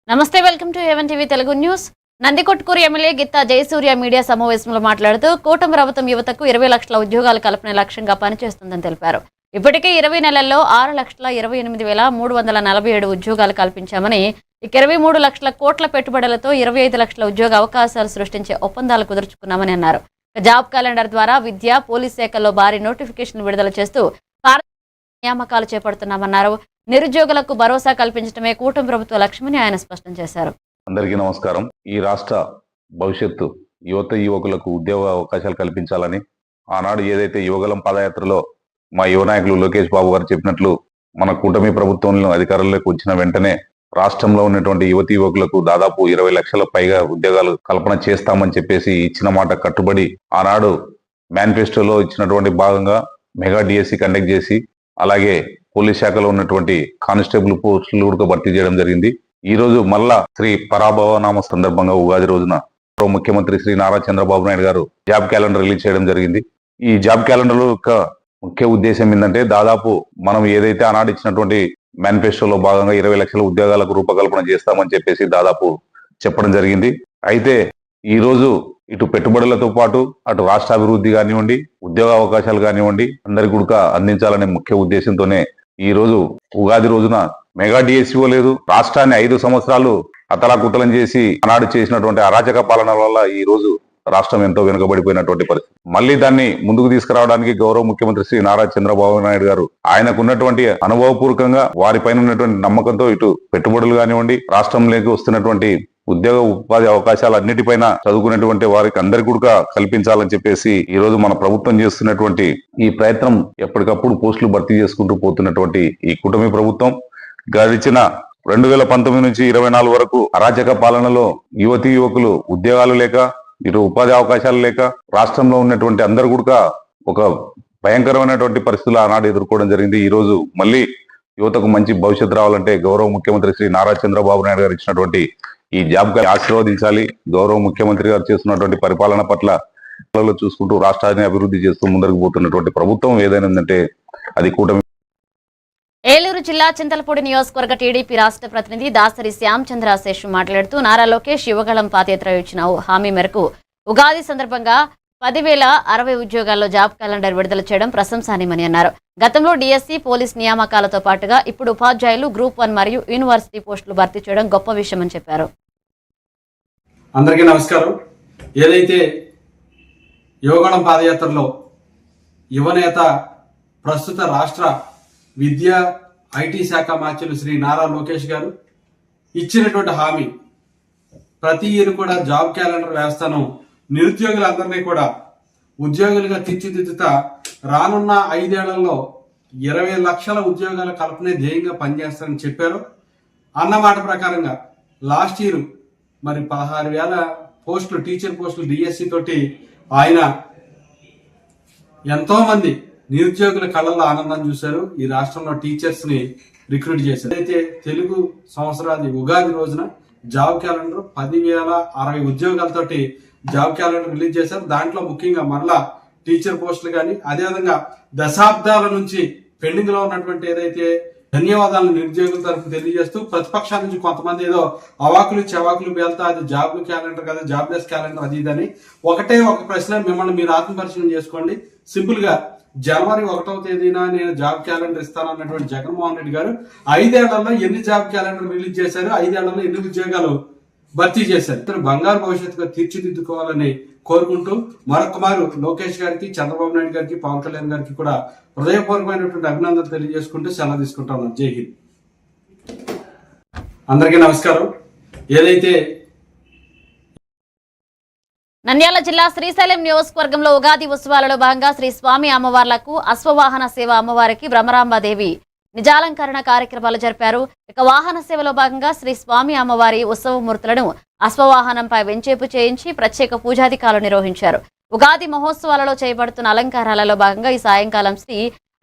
నమస్తే welcome to A one TV Telugu news. Nandikotkur MLA Gitta Jayasurya media సమావేశంలో మాట్లాడుతూ కూటమి ప్రభుత్వం యువతకు 20 లక్షల ఉద్యోగాలు కల్పన లక్ష్యంగా పనిచేస్తుందని తెలిపారు. ఇప్పటికే 20 నెలల్లో 6,28,347 ఉద్యోగాలు కల్పించామని, 23 లక్షల కోట్ల పెట్టుబడులతో 25 లక్షల ఉద్యోగ అవకాశాలు సృష్టించే ఒప్పందాలు కుదుర్చుకున్నామని అన్నారు. జాబ్ క్యాలెండర్ ద్వారా విద్య, పోలీస్ శాఖల్లో భారీ నోటిఫికేషన్ విడుదల చేస్తూ నియామకాలు చేపడుతున్నామన్నారు. నిరుద్యోగులకు భరోసా కల్పించడమే కూటమి ప్రభుత్వ లక్ష్యమని ఆయన స్పష్టం చేశారు. అందరికీ నమస్కారం. ఈ రాష్ట్ర భవిష్యత్తు యువకులకు ఉద్యోగ అవకాశాలు కల్పించాలని ఆనాడు ఏదైతే యువగలం పాదయాత్రలో మా యువ నాయకులు లోకేష్ బాబు గారు చెప్పినట్లు మన కూటమి ప్రభుత్వంలో అధికారంలోకి వచ్చిన వెంటనే రాష్ట్రంలో ఉన్నటువంటి యువకులకు దాదాపు 20 లక్షల పైగా ఉద్యోగాలు కల్పన చేస్తామని చెప్పేసి ఇచ్చిన మాట కట్టుబడి ఆనాడు మేనిఫెస్టోలో ఇచ్చినటువంటి భాగంగా మెగా డిఎస్సి కండక్ట్ చేసి అలాగే పోలీస్ శాఖలో ఉన్నటువంటి కానిస్టేబుల్ పోస్టులు కూడా భర్తీ చేయడం జరిగింది. ఈ రోజు మళ్ళా శ్రీ పరాభవనామ సందర్భంగా ఉగాది రోజున ముఖ్యమంత్రి శ్రీ నారా చంద్రబాబు నాయుడు గారు జాబ్ క్యాలెండర్ రిలీజ్ చేయడం జరిగింది. ఈ జాబ్ క్యాలెండర్ యొక్క ముఖ్య ఉద్దేశం ఏంటంటే దాదాపు మనం ఏదైతే ఆనాడు ఇచ్చినటువంటి మేనిఫెస్టోలో భాగంగా 20 లక్షల ఉద్యోగాలకు రూపకల్పన చేస్తామని చెప్పేసి దాదాపు చెప్పడం జరిగింది. అయితే ఈ రోజు ఇటు పెట్టుబడులతో పాటు అటు రాష్ట్ర అభివృద్ధి కానివ్వండి, ఉద్యోగ అవకాశాలు కానివ్వండి అందరికి కూడా అందించాలనే ముఖ్య ఉద్దేశంతోనే ఈ రోజు ఉగాది రోజున మెగా డిఎస్సీఓ లేదు, రాష్ట్రాన్ని 5 సంవత్సరాలు అతలాకుతలం చేసి ఆనాడు చేసినటువంటి అరాచక పాలన వల్ల ఈ రోజు రాష్ట్రం ఎంతో వెనుకబడిపోయినటువంటి పరిస్థితి. మళ్ళీ దాన్ని ముందుకు తీసుకురావడానికి గౌరవ ముఖ్యమంత్రి శ్రీ నారా చంద్రబాబు నాయుడు గారు ఆయనకు ఉన్నటువంటి అనుభవపూర్వకంగా వారిపైన ఉన్నటువంటి నమ్మకంతో ఇటు పెట్టుబడులు కానివ్వండి, రాష్ట్రంలోకి వస్తున్నటువంటి ఉద్యోగ ఉపాధి అవకాశాలు అన్నిటిపైన చదువుకునేటువంటి వారికి అందరికీ కూడా కల్పించాలని చెప్పేసి ఈ రోజు మన ప్రభుత్వం చేస్తున్నటువంటి ఈ ప్రయత్నం ఎప్పటికప్పుడు పోస్టులు భర్తీ చేసుకుంటూ పోతున్నటువంటి ఈ కూటమి ప్రభుత్వం గడిచిన 2019 నుంచి 24 వరకు అరాచక పాలనలో యువకులు ఉద్యోగాలు లేక, ఇటు ఉపాధి అవకాశాలు లేక రాష్ట్రంలో ఉన్నటువంటి అందరూ కూడా ఒక భయంకరమైనటువంటి పరిస్థితులు ఆనాడు ఎదుర్కోవడం జరిగింది. ఈ రోజు మళ్ళీ యువతకు మంచి భవిష్యత్తు రావాలంటే గౌరవ ముఖ్యమంత్రి శ్రీ నారా చంద్రబాబు నాయుడు గారు ఇచ్చినటువంటి ఈ జాబ్ ఆశీర్వదించాలి. గౌరవ ముఖ్యమంత్రి గారు చేస్తున్నటువంటి పరిపాలన పట్ల చూసుకుంటూ రాష్ట్రాన్ని అభివృద్ధి చేస్తూ ముందరకు పోతున్నటువంటి ప్రభుత్వం ఏదైనా ఉందంటే అది కూటమి. ఏలూరు జిల్లా చింతలపూడి నియోజకవర్గ టీడీపీ రాష్ట్ర ప్రతినిధి దాసరి శ్యాంచంద్ర శేషు మాట్లాడుతూ నారా లోకేష్ యువగళం పాదయాత్ర ఇచ్చిన హామీ మేరకు ఉగాది సందర్భంగా 10,060 ఉద్యోగాల్లో జాబ్ క్యాలెండర్ విడుదల చేయడం ప్రశంసనీయమని అన్నారు. గతంలో డిఎస్సి, పోలీస్ నియామకాలతో పాటుగా ఇప్పుడు ఉపాధ్యాయులు, గ్రూప్ 1 మరియు యూనివర్సిటీ పోస్టులు భర్తీ చేయడం గొప్ప విషయమని చెప్పారు. అందరికీ నమస్కారం. ఏదైతే యువగళం పాదయాత్రలో యువనేత ప్రస్తుత రాష్ట్ర విద్యా ఐటీ శాఖ మంత్రులు శ్రీ నారా లోకేష్ గారు ఇచ్చినటువంటి హామీ, ప్రతి ఇయర్ కూడా జాబ్ క్యాలెండర్ వ్యవస్థను నిరుద్యోగులందరినీ కూడా ఉద్యోగులుగా తీర్చిదిద్దుతా రానున్న 5 ఏళ్లలో 20 లక్షల ఉద్యోగాల కల్పనే ధ్యేయంగా పనిచేస్తారని చెప్పారు. అన్నమాట ప్రకారంగా లాస్ట్ ఇయర్ మరి 16,000 పోస్టులు, టీచర్ పోస్టులు డిఎస్సి తోటి ఆయన ఎంతో మంది నిరుద్యోగుల కళ్ళల్లో ఆనందం చూశారు. ఈ రాష్ట్రంలో టీచర్స్ ని రిక్రూట్ చేశారు. అయితే తెలుగు సంవత్సరాది ఉగాది రోజున జాబ్ క్యాలెండర్ 10,060 ఉద్యోగాలతోటి జాబ్ క్యాలెండర్ రిలీజ్ చేశారు. దాంట్లో ముఖ్యంగా మరలా టీచర్ పోస్టులు కానీ, అదేవిధంగా దశాబ్దాల నుంచి పెండింగ్ లో ఉన్నటువంటి ఏదైతే ధన్యవాదాలను నిరుద్యోగుల తరఫున తెలియజేస్తూ ప్రతిపక్షాల నుంచి కొంతమంది ఏదో అవాకులు చెవాకులు పేల్తా అది జాబ్ క్యాలెండర్ కదా, జాబ్లెస్ క్యాలెండర్ అది ఇదని ఒకటే ఒక ప్రశ్న, మిమ్మల్ని మీరు ఆత్మపరిశీలన చేసుకోండి. సింపుల్ గా జనవరి 1వ తేదీన నేను జాబ్ క్యాలెండర్ ఇస్తానన్నటువంటి జగన్మోహన్ రెడ్డి గారు 5 ఏళ్లలో ఎన్ని జాబ్ క్యాలెండర్ రిలీజ్ చేశారు, 5 ఏళ్లలో ఎన్ని ఉద్యోగాలు భర్తీ చేశారు. బంగారు భవిష్యత్తుగా తీర్చిదిద్దుకోవాలని కోరుకుంటూ మరొక మారు లోకేష్ గారికి, చంద్రబాబు నాయుడు గారికి, పవన్ కళ్యాణ్ గారికి కూడా హృదయపూర్వకమైనటువంటి అభినందనలు తెలియజేసుకుంటూ సెలవు తీసుకుంటాను. జై హింద్. అందరికీ నమస్కారం. ఏదైతే నంద్యాల జిల్లా శ్రీశైలం నియోజకవర్గంలో ఉగాది ఉత్సవాలలో భాగంగా శ్రీ స్వామి అమ్మవార్లకు అశ్వవాహన సేవ అమ్మవారికి బ్రహ్మరాంబాదేవి నిజాలంకరణ కార్యక్రమాలు జరిపారు. ఇక వాహన సేవలో భాగంగా శ్రీ స్వామి అమ్మవారి ఉత్సవమూర్తులను అశ్వవాహనంపై వెంచేపు చేయించి ప్రత్యేక పూజాధికారులు నిర్వహించారు. ఉగాది మహోత్సవాలలో చేయబడుతున్న అలంకారాలలో భాగంగా ఈ సాయంకాలం శ్రీ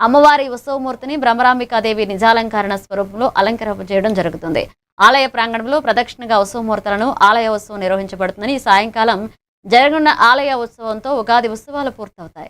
అమ్మవారి ఉత్సవమూర్తిని బ్రహ్మరాంబికాదేవి నిజాలంకరణ స్వరూపంలో అలంకరణ చేయడం జరుగుతుంది. ఆలయ ప్రాంగణంలో ప్రదక్షిణగా ఉత్సవమూర్తులను ఆలయ ఉత్సవం నిర్వహించబడుతుందని, ఈ సాయంకాలం జరగనున్న ఆలయ ఉత్సవంతో ఉగాది ఉత్సవాలు పూర్తవుతాయి.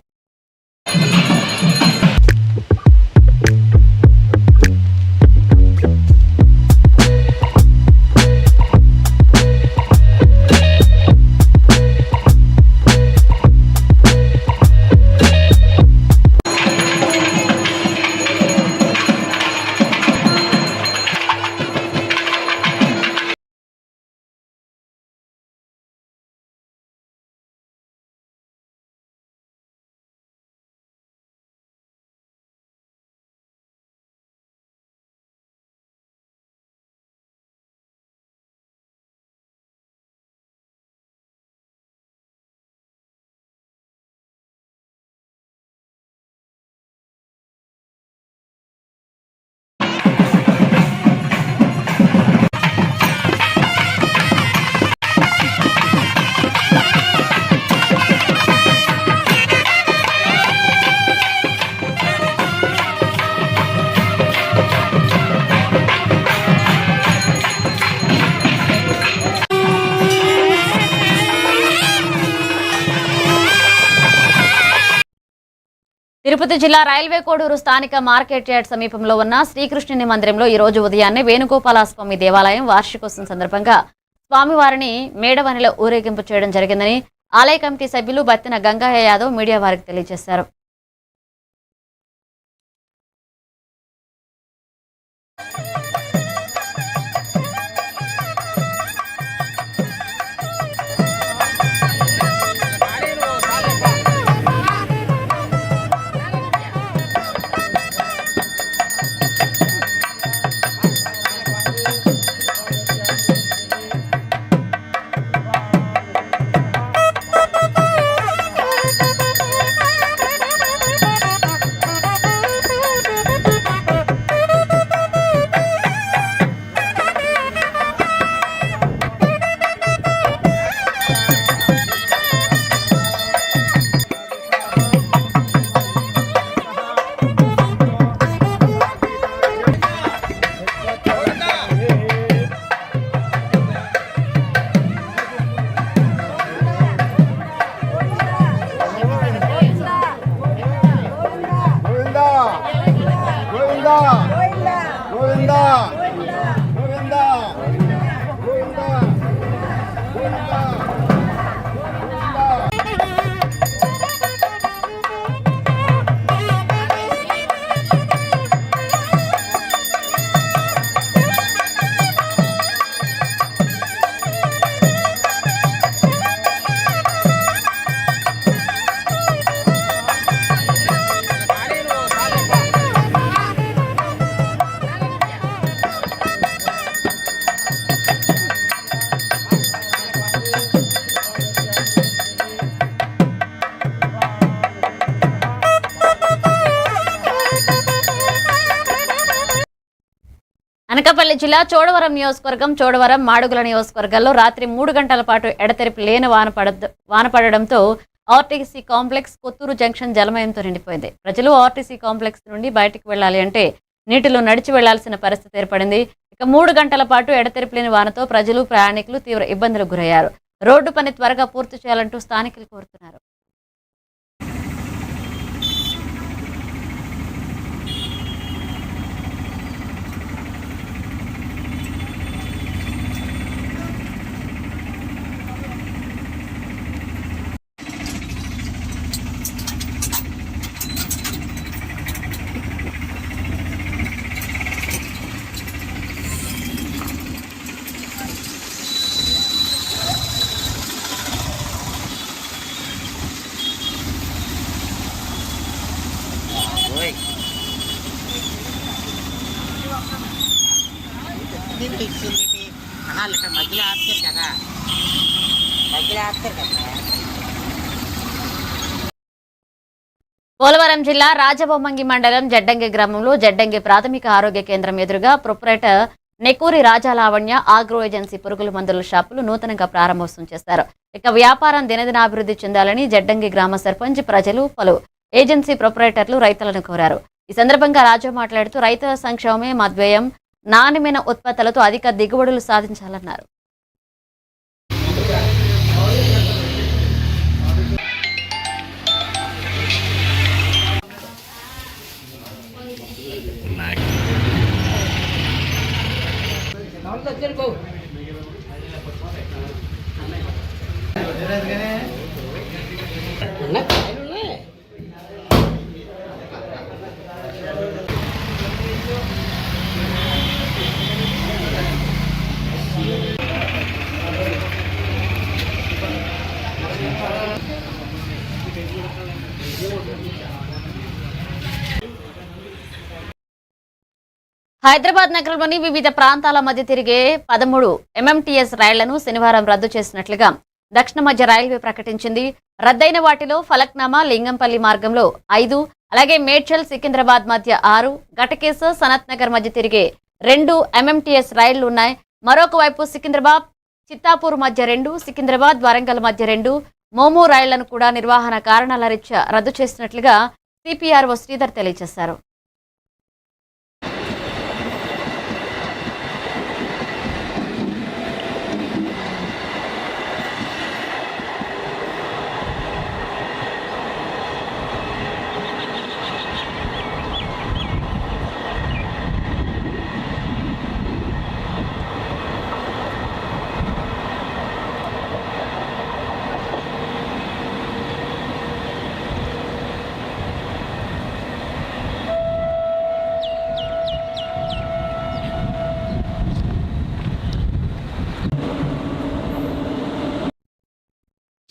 తిరుపతి జిల్లా రైల్వే కోడూరు స్థానిక మార్కెట్ యార్డ్ సమీపంలో ఉన్న శ్రీకృష్ణుని మందిరంలో ఈ రోజు ఉదయాన్నే వేణుగోపాల స్వామి దేవాలయం వార్షికోత్సవం సందర్భంగా స్వామివారిని మేడవనిలో ఊరేగింపు చేయడం జరిగిందని ఆలయ కమిటీ సభ్యులు బత్తిన గంగయ్య యాదవ్ మీడియా వారికి తెలియజేశారు. అనకాపల్లి జిల్లా చోడవరం నియోజకవర్గం చోడవరం మాడుగుల నియోజకవర్గాల్లో రాత్రి 3 గంటల పాటు ఎడతెరిపి లేని వాన పడడంతో ఆర్టీసీ కాంప్లెక్స్ కొత్తూరు జంక్షన్ జలమయంతో నిండిపోయింది. ప్రజలు ఆర్టీసీ కాంప్లెక్స్ నుండి బయటికి వెళ్లాలి అంటే నీటిలో నడిచి వెళ్లాల్సిన పరిస్థితి ఏర్పడింది. ఇక 3 గంటల పాటు ఎడతెరిపి లేని వానతో ప్రజలు ప్రయాణికులు తీవ్ర ఇబ్బందులకు గురయ్యారు. రోడ్డు పని త్వరగా పూర్తి చేయాలంటూ స్థానికులు కోరుతున్నారు. పోలవరం జిల్లా రాజబొమ్మంగి మండలం జడ్డంగి గ్రామంలో జడ్డంగి ప్రాథమిక ఆరోగ్య కేంద్రం ఎదురుగా ప్రొపరేటర్ నెకూరి రాజాలావణ్య ఆగ్రో ఏజెన్సీ పురుగుల మందుల షాపులు నూతనంగా ప్రారంభోత్సవం చేశారు. ఇక వ్యాపారం దినదినాభివృద్ధి చెందాలని జడ్డంగి గ్రామ సర్పంచ్ ప్రజలు పలు ఏజెన్సీ ప్రొపరేటర్లు రైతులను కోరారు. ఈ సందర్భంగా రాజు మాట్లాడుతూ రైతుల సంక్షేమమే మా ధ్యేయం, నాణ్యమైన ఉత్పత్తులతో అధిక దిగుబడులు సాధించాలన్నారు. హైదరాబాద్ నగరంలోని వివిధ ప్రాంతాల మధ్య తిరిగే 13 MMTS రైళ్లను శనివారం రద్దు చేసినట్లుగా దక్షిణ మధ్య రైల్వే ప్రకటించింది. రద్దయిన వాటిలో ఫలక్నామా లింగంపల్లి మార్గంలో 5, అలాగే మేడ్చల్ సికింద్రాబాద్ మధ్య 6, ఘటకేస సనత్ నగర్ మధ్య తిరిగే 2 MMTS రైళ్లు ఉన్నాయి. మరొక వైపు సికింద్రాబాద్ చిత్తాపూర్ మధ్య 2, సికింద్రాబాద్ వరంగల్ మధ్య 2 మోమో రైళ్లను కూడా నిర్వహణ కారణాల రీత్యా రద్దు చేసినట్లుగా సిపిఆర్ఓ శ్రీధర్ తెలియజేశారు.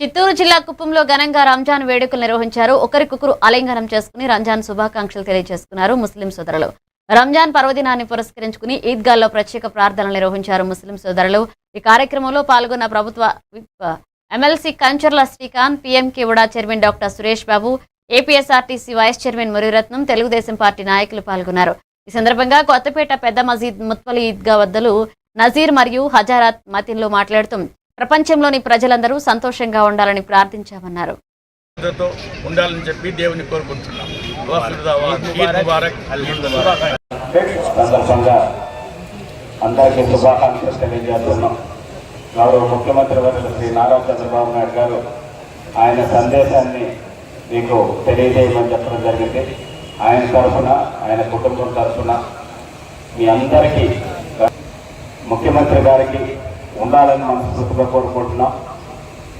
చిత్తూరు జిల్లా కుప్పంలో ఘనంగా రంజాన్ వేడుకలు నిర్వహించారు. ఒకరికొకరు ఆలింగనం చేసుకుని రంజాన్ శుభాకాంక్షలు తెలియజేసుకున్నారు ముస్లిం సోదరులు. రంజాన్ పర్వదినాన్ని పురస్కరించుకుని ఈద్గాల్లో ప్రత్యేక ప్రార్థనలు నిర్వహించారు ముస్లిం సోదరులు. ఈ కార్యక్రమంలో పాల్గొన్న ప్రభుత్వ MLC Kancharla Srikanth, PMK UDA chairman doctor Suresh Babu, APSRTC vice chairman Muriratnam, Telugu Desam party నాయకులు పాల్గొన్నారు. ఈ సందర్భంగా కొత్తపేట పెద్ద మసీద్ ముత్వలి ఈద్గా వద్దలు నజీర్ మరియు హజారత్ మతిన్లో మాట్లాడుతూ ప్రపంచంలోని ప్రజలందరూ సంతోషంగా ఉండాలని ప్రార్థించామన్నారు. ఉండాలని చెప్పి దేవుని కోరుకుంటున్నాం. సందర్భంగా అందరికీ శుభాకాంక్షలు తెలియజేస్తున్నాం. గౌరవ ముఖ్యమంత్రి వర్యులు శ్రీ నారా చంద్రబాబు నాయుడు గారు ఆయన సందేశాన్ని మీకు తెలియజేయమని చెప్పడం జరిగింది. ఆయన తరఫున, ఆయన కుటుంబం తరఫున మీ అందరికీ, ముఖ్యమంత్రి గారికి ఉండాలని మనస్ఫూర్తిగా కోరుకుంటున్నాం.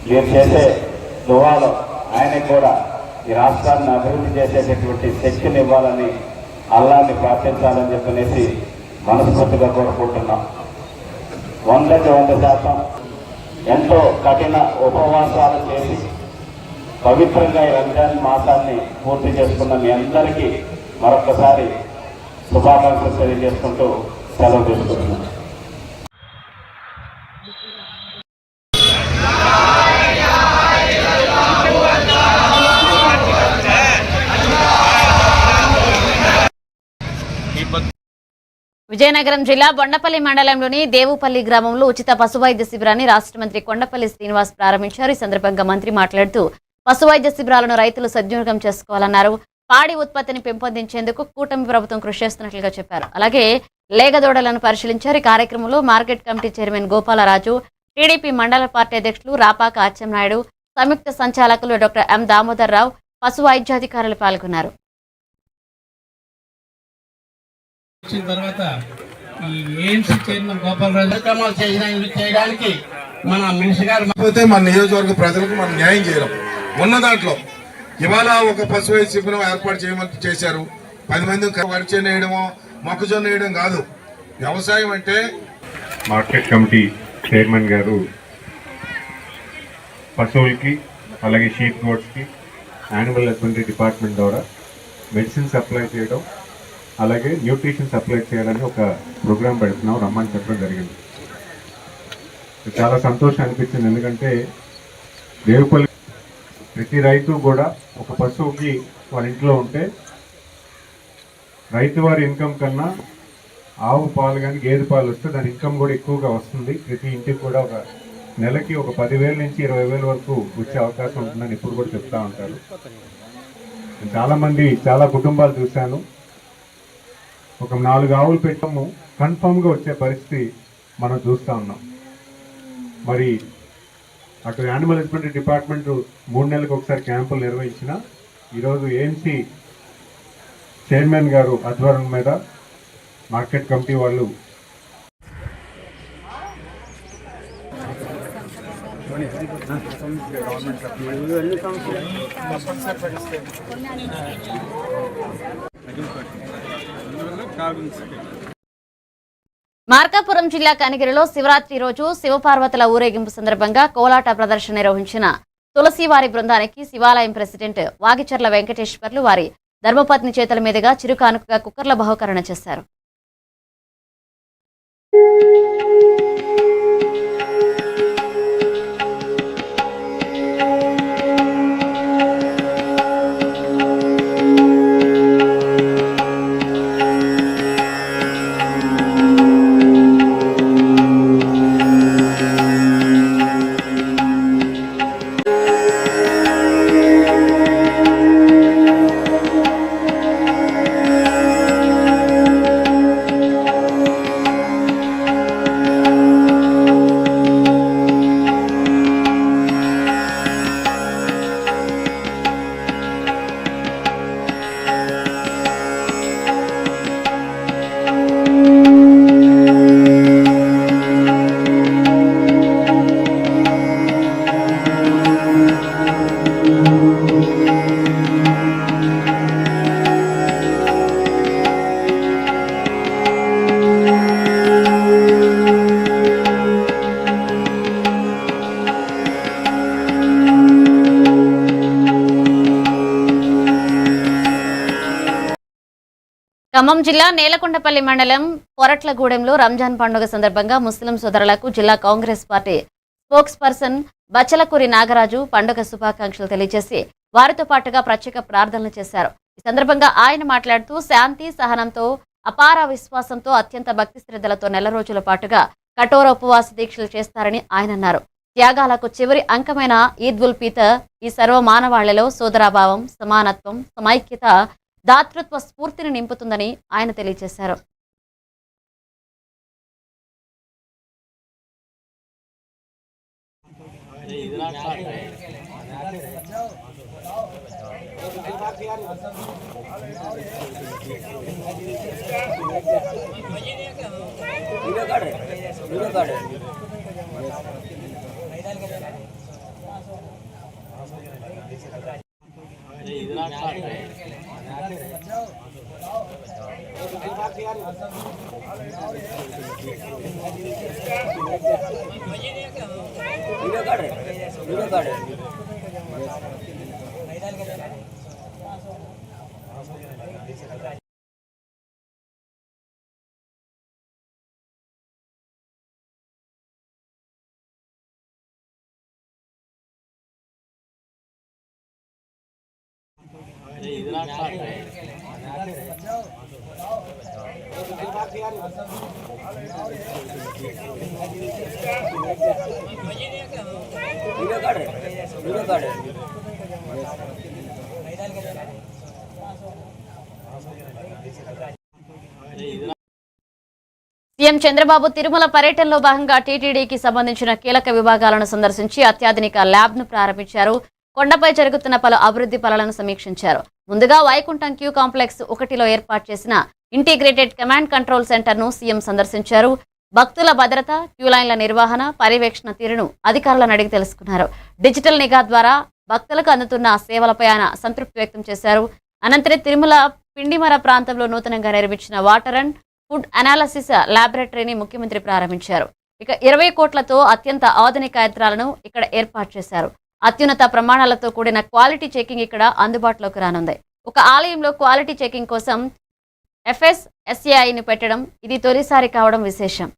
మీరు చేసే దువాలో ఆయనకు కూడా ఈ రాష్ట్రాన్ని అభివృద్ధి చేసేటటువంటి శక్తిని ఇవ్వాలని, అల్లాన్ని ప్రార్థించాలని చెప్పనేసి మనస్ఫూర్తిగా కోరుకుంటున్నాం. 100% ఎంతో కఠిన ఉపవాసాలు చేసి పవిత్రంగా ఈ రంజాన్ మాసాన్ని పూర్తి చేసుకున్న మీ అందరికీ మరొకసారి శుభాకాంక్షలు తెలియజేసుకుంటూ సెలవు తీసుకుంటున్నాం. విజయనగరం జిల్లా బొండపల్లి మండలంలోని దేవుపల్లి గ్రామంలో ఉచిత పశువైద్య శిబిరాన్ని రాష్ట్ర మంత్రి కొండపల్లి శ్రీనివాస్ ప్రారంభించారు. ఈ సందర్భంగా మంత్రి మాట్లాడుతూ పశువైద్య శిబిరాలను రైతులు సద్వినియోగం చేసుకోవాలన్నారు. పాడి ఉత్పత్తిని పెంపొందించేందుకు కూటమి ప్రభుత్వం కృషి చేస్తున్నట్లుగా చెప్పారు. అలాగే లేగదోడలను పరిశీలించారు. ఈ కార్యక్రమంలో market committee chairman Gopalaraju, TDP మండల పార్టీ అధ్యక్షులు రాపాక అచ్చెన్నాయుడు, సంయుక్త సంచాలకులు డాక్టర్ ఎం దామోదర్ రావు, పశు వైద్యాధికారులు పాల్గొన్నారు. తర్వాత ఈ ఏఎంసీ చైర్మన్ గోపాలరాజు కార్యక్రమాలు చేయడానికి మన మినిస్టర్ గారు మన నియోజకవర్గ ప్రజలకు మనం న్యాయం చేయలేం. ఉన్న దాంట్లో ఇవాళ ఒక పశు వైద్య శిబిరం ఏర్పాటు చేయమని చేశారు. 10 మంది వరి వేయడమో మొక్కజొన్న వేయడం కాదు. వ్యవసాయం అంటే మార్కెట్ కమిటీ చైర్మన్ గారు పశువులకి అలాగే షీప్ గోడ్స్కి యానిమల్ హస్బెండరీ డిపార్ట్మెంట్ ద్వారా మెడిసిన్ సప్లై చేయడం, అలాగే న్యూట్రిషన్ సప్లై చేయాలని ఒక ప్రోగ్రాం పెడుతున్నాం, రమ్మని చెప్పడం జరిగింది. చాలా సంతోషం అనిపించింది. ఎందుకంటే దేవుపల్లి ప్రతి రైతు కూడా ఒక పశువుకి వారి ఇంట్లో ఉంటే రైతు వారి ఇన్కమ్ కన్నా ఆవు పాలు కానీ గేదె పాలు వస్తే దాని ఇన్కమ్ కూడా ఎక్కువగా వస్తుంది. ప్రతి ఇంటికి కూడా ఒక నెలకి ఒక 10,000 నుంచి 20,000 వరకు వచ్చే అవకాశం ఉంటుందని ఇప్పుడు కూడా చెప్తా ఉంటారు. చాలా కుటుంబాలు చూశాను. ఒక 4 ఆవులు పెట్టాము, కన్ఫామ్గా వచ్చే పరిస్థితి మనం చూస్తూ ఉన్నాం. మరి అటు యానిమల్ హస్బెండరీ డిపార్ట్మెంట్ 3 నెలలకు ఒకసారి క్యాంపులు నిర్వహించిన ఈరోజు ఏఎంసీ చైర్మన్ గారు ఆధ్వర్యం మీద మార్కెట్ కమిటీ వాళ్ళు మార్కాపురం జిల్లా కనిగిరిలో శివరాత్రి రోజు శివపార్వతుల ఊరేగింపు సందర్భంగా కోలాట ప్రదర్శన నిర్వహించిన తులసివారి బృందానికి శివాలయం ప్రెసిడెంట్ వాగిచర్ల వెంకటేశ్వర్లు వారి ధర్మపత్ని చేతుల మీదుగా చిరుకానుకగా కుక్కర్ల బహుకరణ చేశారు. ఖమ్మం జిల్లా నేలకొండపల్లి మండలం పొరట్లగూడెంలో రంజాన్ పండుగ సందర్భంగా ముస్లిం సోదరులకు జిల్లా Congress party spokes person Bachchalakuri Nagaraju పండుగ శుభాకాంక్షలు తెలియజేసి వారితో పాటుగా ప్రత్యేక ప్రార్థనలు చేశారు. ఈ సందర్భంగా ఆయన మాట్లాడుతూ శాంతి సహనంతో అపార విశ్వాసంతో అత్యంత భక్తి శ్రద్ధలతో నెల రోజుల పాటుగా కఠోర ఉపవాస దీక్షలు చేస్తారని ఆయన అన్నారు. త్యాగాలకు చివరి అంకమైన ఈద్ ఉల్ ఫితర్ ఈ సర్వ మానవాళ్లలో సోదరాభావం, సమానత్వం, సమైక్యత, దాతృత్వ స్ఫూర్తిని నింపుతుందని ఆయన తెలియజేశారు. సీఎం చంద్రబాబు తిరుమల పర్యటనలో భాగంగా టీటీడీకి సంబంధించిన కీలక విభాగాలను సందర్శించి అత్యాధునిక ల్యాబ్ను ప్రారంభించారు. కొండపై జరుగుతున్న పలు అభివృద్ధి పనులను సమీక్షించారు. ముందుగా వైకుంఠం క్యూ కాంప్లెక్స్ 1లో ఏర్పాటు చేసిన ఇంటిగ్రేటెడ్ కమాండ్ కంట్రోల్ సెంటర్ను సీఎం సందర్శించారు. భక్తుల భద్రత, క్యూలైన్ల నిర్వహణ, పర్యవేక్షణ తీరును అధికారులను అడిగి తెలుసుకున్నారు. డిజిటల్ నిఘా ద్వారా భక్తులకు అందుతున్న సేవలపై ఆయన సంతృప్తి వ్యక్తం చేశారు. అనంతరం తిరుమల పిండిమర ప్రాంతంలో నూతనంగా నిర్మించిన వాటర్ అండ్ ఫుడ్ అనాలసిస్ ల్యాబొరేటరీని ముఖ్యమంత్రి ప్రారంభించారు. ఇక 20 కోట్లతో అత్యంత ఆధునిక యంత్రాలను ఇక్కడ ఏర్పాటు చేశారు. అత్యున్నత ప్రమాణాలతో కూడిన క్వాలిటీ చెకింగ్ ఇక్కడ అందుబాటులోకి రానుంది. ఒక ఆలయంలో క్వాలిటీ చెకింగ్ కోసం FSSAIని పెట్టడం ఇది తొలిసారి కావడం విశేషం.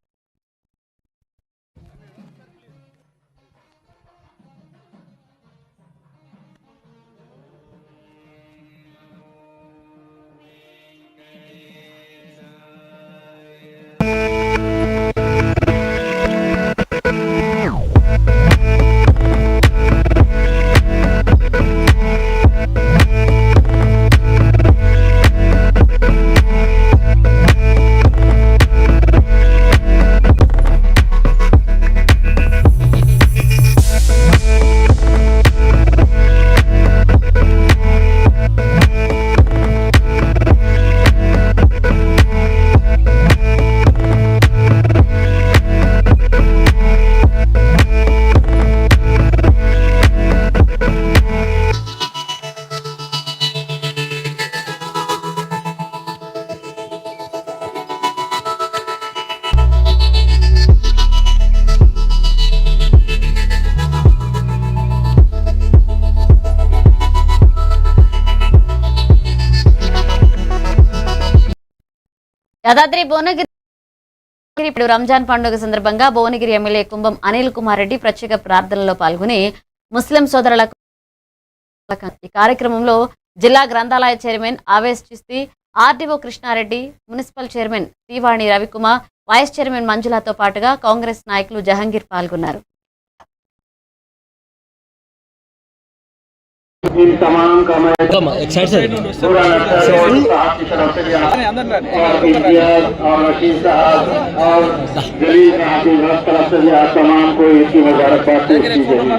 యాదాద్రి భువనగిరి ఇప్పుడు రంజాన్ పండుగ సందర్భంగా భువనగిరి ఎమ్మెల్యే కుంభం అనిల్ కుమార్ రెడ్డి ప్రత్యేక ప్రార్థనలో పాల్గొని ముస్లిం సోదరులకు ఈ కార్యక్రమంలో జిల్లా గ్రంథాలయ chairman Avesh Chisti, RDO Krishnareddy, municipal chairman Srivani Ravikumar, vice chairman మంజులతో పాటుగా కాంగ్రెస్ నాయకులు జహంగీర్ పాల్గొన్నారు. इन तमाम का मैं और रशीद साहब और जलील साहब तरफ से तमाम को इसकी मुबारकबाद पेश की गई है.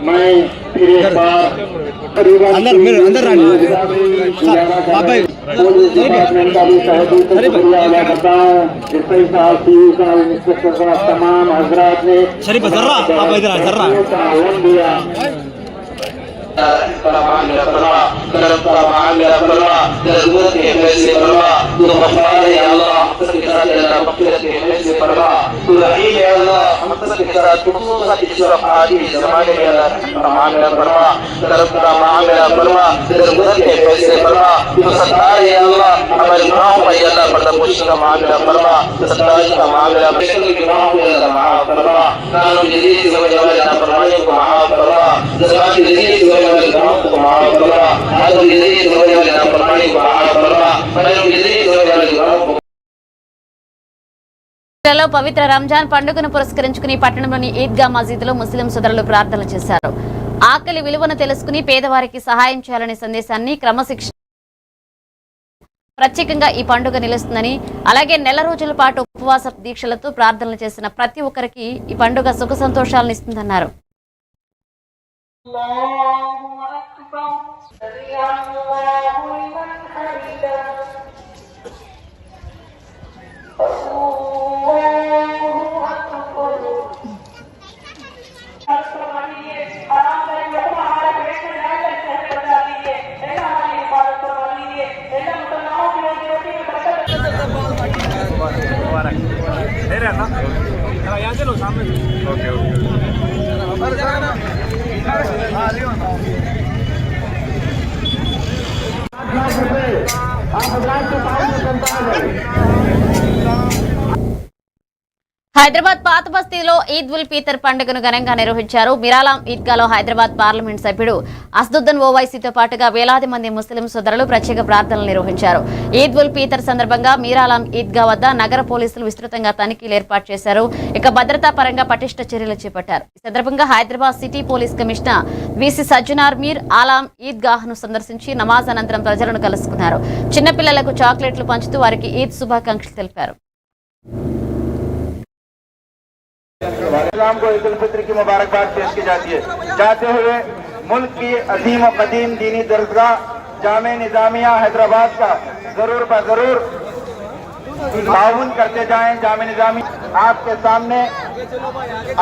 मैं फिर एक बार अंदर तमाम हजरात ने పవిత్ర రంజాన్ పండుగను పురస్కరించుకుని పట్టణంలోని ఈద్గా మసీదులో ముస్లిం సోదరులు ప్రార్థనలు చేశారు. ఆకలి విలువను తెలుసుకుని పేదవారికి సహాయం చేయాలనే సందేశాన్ని క్రమశిక్షణ ప్రత్యేకంగా ఈ పండుగ నిలుస్తుందని, అలాగే నెల రోజుల పాటు ఉపవాస దీక్షలతో ప్రార్థనలు చేసిన ప్రతి ఒక్కరికి ఈ పండుగ సుఖ సంతోషాలను ఇస్తుందన్నారు. హైదరాబాద్ పాత బస్తీలో ఈద్ ఉల్ ఫితర్ పండుగను ఘనంగా నిర్వహించారు. మిరాలాం ఈద్గాలో హైదరాబాద్ పార్లమెంట్ సభ్యుడు అసదుద్దీన్ ఓవైసీతో పాటుగా వేలాది మంది ముస్లిం సోదరులు ప్రత్యేక ప్రార్థనలు నిర్వహించారు. ఈద్ ఉల్ ఫితర్ సందర్భంగా మిరాలాం ఈద్గా వద్ద నగర పోలీసులు విస్తృతంగా తనిఖీలు ఏర్పాటు చేశారు. ఇక భద్రతా పరంగా పటిష్ట చర్యలు చేపట్టారు. ఈ సందర్భంగా Hyderabad city police commissioner VC Sajjanar Mir Alam ఈద్గాహ్ను సందర్శించి నమాజ్ అనంతరం ప్రజలను కలుసుకున్నారు. చిన్నపిల్లలకు చాక్లెట్లు పంచుతూ వారికి ఈద్ శుభాకాంక్షలు తెలిపారు. इस्लाम को ईद उल फित्र की मुबारकबाद पेश की जाती है। जाते हुए मुल्क की अजीम और कदीम दीनी दरगाह जामे निजामिया हैदराबाद का जरूर बजरूर ताउन करते जाएं। जामे निजामी आपके सामने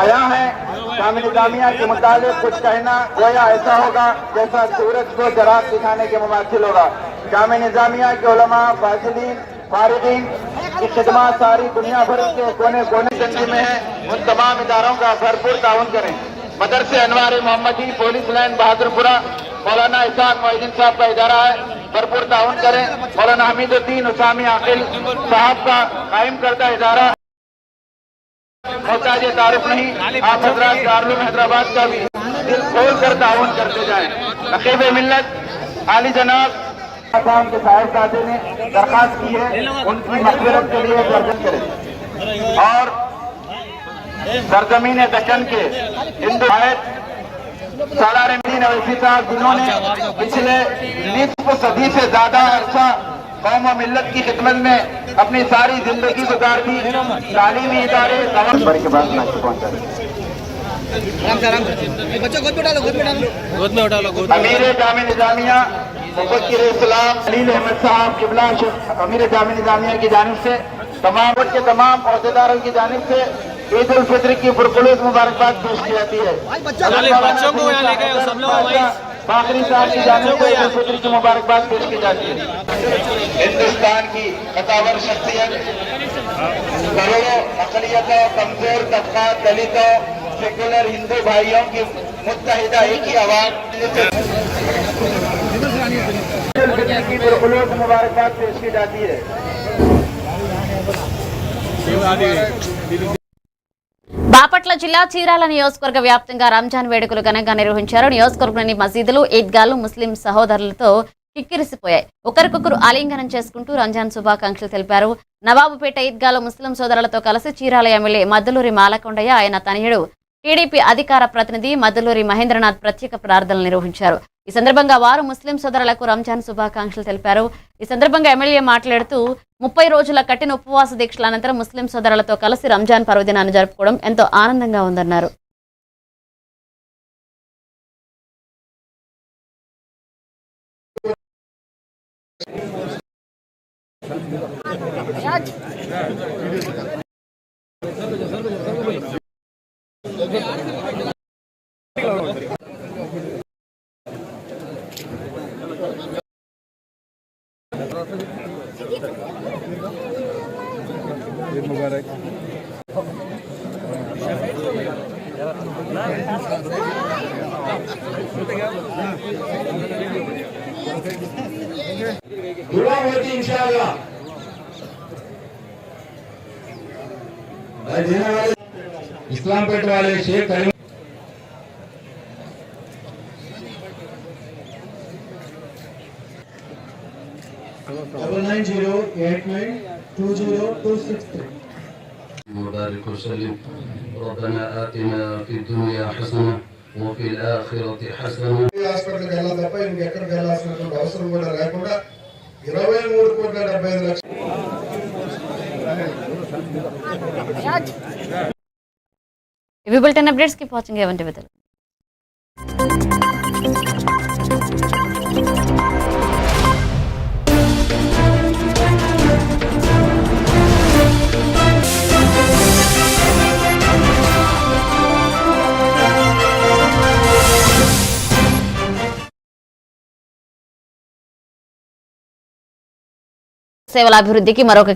आया है। जामे निजामिया के मुताबिक कुछ कहना गोया ऐसा होगा जैसा सूरज को जराब दिखाने के मुमासिल होगा। जामे निजामिया के उलमा फाजिलीन फारिदीन की खिदमत सारी दुनिया भर के कोने कोने जंगी में है। उन तमाम इदारों का भरपूर ताउन करें। मदरसे अनवार मोहम्मदी पुलिस लाइन बहादुरपुरा मौलाना इसाक मोहिद्दीन साहब का इदारा है, भरपूर ताउन करें। मौलाना हमीदुद्दीन उसामी आकिल साहब का कायम करता इदारा मोहताज तारुफ नहीं। आप हजरात दारुल हैदराबाद का भी दिल खोल कर ताउन करते जाएं। नकीब मिल्लत आली जनाब खान के साहिबजादे ने दरखास्त की है, उनकी मग़फ़िरत के लिए गर्जन करें। और सरजमीन दक्कन के हिंदू सालार मीन अवैसी साहब जिन्होंने पिछले निस्फ सदी से ज्यादा अरसा कौम और मिल्लत की खिदमत में अपनी सारी जिंदगी गुजार दी, तालीमी इदारे के बाद अमीर जामे निजामिया मुफक्किर इस्लाम खलील अहमद साहब किबला अमीर जामे निजामिया की जानिब से तमाम के तमाम अहदेदारों की जानिब से ईद उल फित्र की पुरखुलूस मुबारकबाद पेश की जाती है। बाखरी साहब की जानिब से ईद उल फित्र की मुबारकबाद पेश की जाती है। हिंदुस्तान की कतावर शख्सियत करोड़ों अक़लियतों कमजोर तबका दलितों सेकुलर हिंदू भाइयों की मुत्तहिदा एक ही आवाज की पुरखुलूस मुबारकबाद पेश की जाती है। బాపట్ల జిల్లా చీరాల నియోజకవర్గ వ్యాప్తంగా రంజాన్ వేడుకలు ఘనంగా నిర్వహించారు. నియోజకవర్గంలోని మసీదులు ఈద్గాలు ముస్లిం సహోదరులతో కిక్కిరిసిపోయాయి. ఒకరికొకరు ఆలింగనం చేసుకుంటూ రంజాన్ శుభాకాంక్షలు తెలిపారు. నవాబుపేట ఈద్గాలో ముస్లిం సోదరులతో కలిసి చీరాల ఎమ్మెల్యే మద్దులూరి మాలకొండయ్య, ఆయన తనయుడు టీడీపీ అధికార ప్రతినిధి మద్దులూరి మహేంద్రనాథ్ ప్రత్యేక ప్రార్థనలు నిర్వహించారు. ఈ సందర్భంగా వారు ముస్లిం సోదరులకు రంజాన్ శుభాకాంక్షలు తెలిపారు. ఈ సందర్భంగా ఎమ్మెల్యే మాట్లాడుతూ 30 రోజుల కఠిన ఉపవాస దీక్షల అనంతరం ముస్లిం సోదరులతో కలిసి రంజాన్ పర్వదినాన్ని జరుపుకోవడం ఎంతో ఆనందంగా ఉందన్నారు. दुआ होती इंशाअल्लाह। इस्लामपेट वाले शेख करीम 9908920263 مبارك وسلم. ربنا آتنا في الدنيا حسنة وفي الآخرة حسنة. హాస్పిటల్కి వెళ్ళాలి తప్ప ఇంకెక్కడికి వెళ్ళాల్సినటువంటి అవసరం కూడా లేకుండా 23,75,00,000. ఇవి బులెటిన్ అప్డేట్స్ కీప్ వాచింగ్ ఏవంటి విధులు. సేవల అభివృద్ధికి మరొక